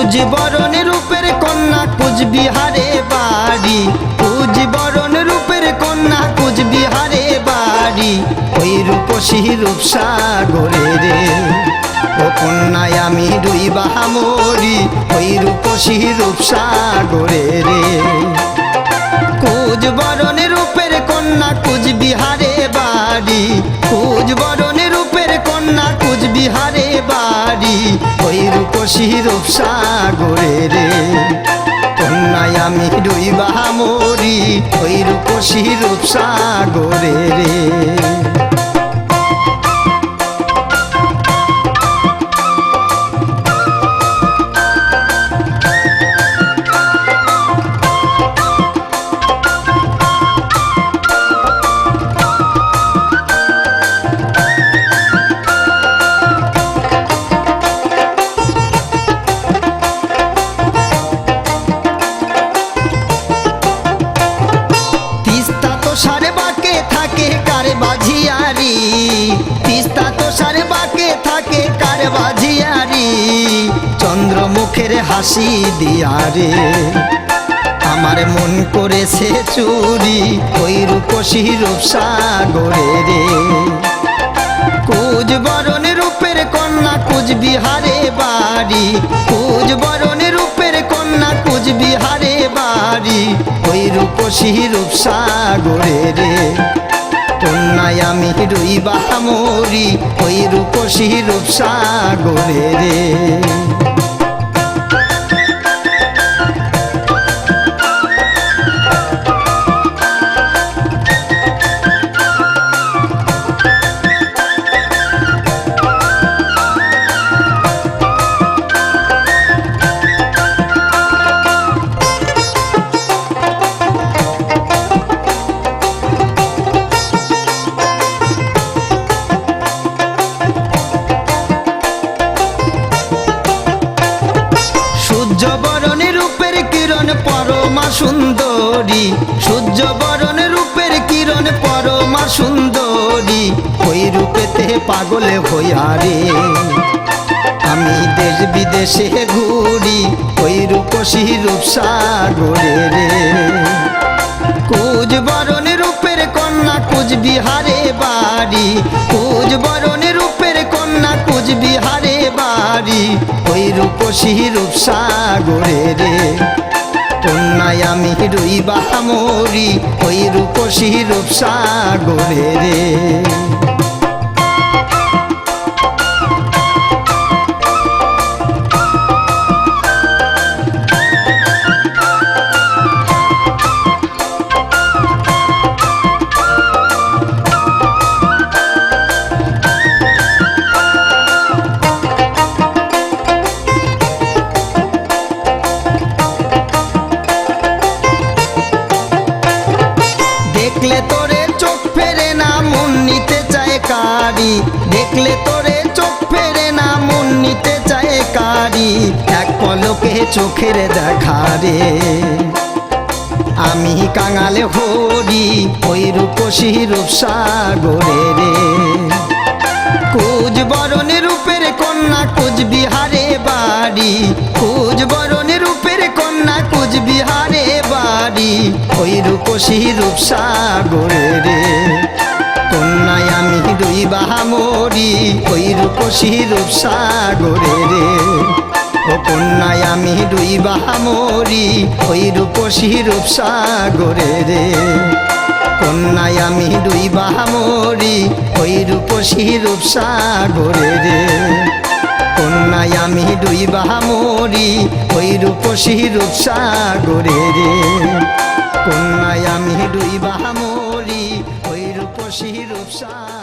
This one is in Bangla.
কুজ বরণ রূপের কন্যা কুচবিহারে বাড়ি, কুজ বরণ রূপের কন্যা কুচবিহারে বাড়ি। ওই রূপসী রূপসাগরে রে ও কন্যায় আমি ডুইবা মরি, ওই রূপসী রূপসাগরে রে। কুজ বরণ রূপের কন্যা কুচবিহারে বাড়ি, কুজ বরণ রূপের কন্যা কুচবিহারে বাড়ি। ওই রূপসী রূপসাগরে রে কন্যায় আমি ডুইবা মরি, ওই রূপসী রূপসাগরে রে। সারে বাঁকে থাকে কারে বাজিয়ারি, তিস্তা তো সারে বাঁকে থাকে কারে বাজিয়ারি। চন্দ্রমুখের হাসি দিয়ারে আমার মন করেছে চুরি, ওই রূপসী রূপসাগরে রে। কুজ বরণ রূপের কন্যা কুচবিহারে বাড়ি, কুজ বরণ রূপের কন্যা কুচবিহারে বাড়ি। ওই রূপসী রূপসাগরে রে কন্যায় আমি ডুইবা মরি, ওই রূপসী রূপসাগরে রে। সূর্য বরণ রূপের কিরণ পরমা সুন্দরী, সূর্য বরণ রূপের কিরণ পরমা সুন্দরী। ওই রূপেতে পাগলে হইয়া রে আমি দেশ বিদেশে ঘুরি, ওই রূপসী রূপসাগরে রে। কুজ বরণ রূপের কন্যা কুচবিহারে বাড়ি, কুজ বরণ রূপের কন্যা কুচবিহারে বাড়ি। ওই রূপসী রূপসাগরে রে কন্যায় আমি ডুইবা মরি, ওই রূপসী রূপসাগরে রে। দেখলে তোরে চোখ ফেরে না মন নিতে চায় কারি, দেখলে তোরে চোখ ফেরে না মন নিতে চায় কারি। এক পলকে চোখের দেখা রে আমি কাঙালে হরি, ওই রূপসী রূপসাগরে রে। কুজ বরণ রূপের কন্যা কুচবিহারে বাড়ি, কুজ বরণ রূপের কন্যা কুচবিহারে বাড়ি। ওই রূপসী রূপসাগরে রে কন্যায় আমি ডুইবা মরি, ওই রূপসী রূপসাগরে রে ও কন্যায় আমি ডুইবা মরি, ওই রূপসী রূপসাগরে রে কন্যায় আমি ডুইবা মরি, ওই রূপসী রূপসাগরে রে কন্যায় আমি ডুইবা মরি, ওই রূপসী রূপসাগরে রে কন্যায় আমি ডুইবা মরি, ওই রূপসী রূপসাগরে।